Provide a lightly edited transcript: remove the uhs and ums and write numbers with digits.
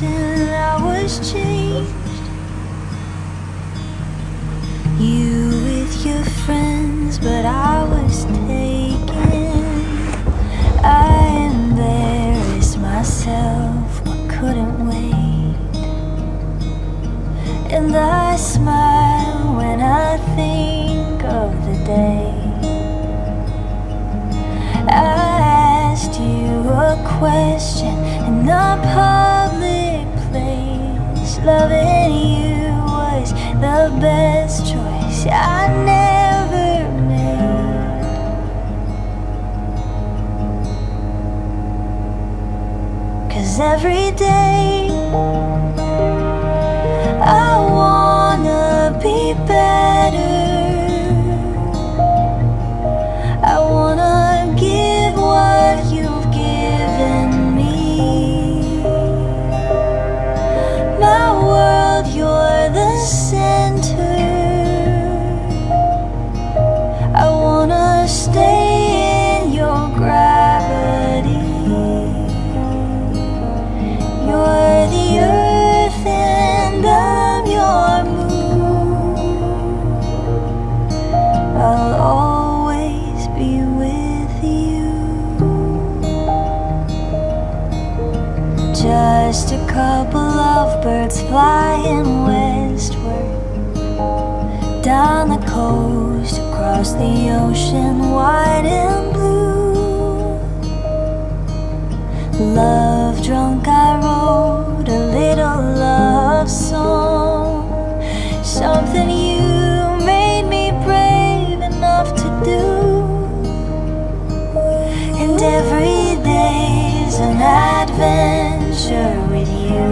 and I was changed. You with your friends, but I was taken. I embarrassed myself, but couldn't wait. And I smile when I think of the day I asked you a question in a public place. Loving you was the best choice I never made. 'Cause every day I wanna be better. I wanna give what you've given me. My world, you're the center. I wanna stay in your gravity. You're the earth and I'm your moon. I'll always be with you. Just a couple of birds flying westward, down the coast, across the ocean, wide and blue. Love drunk, I wrote a little love song, something you made me brave enough to do. And every day's an adventure with you.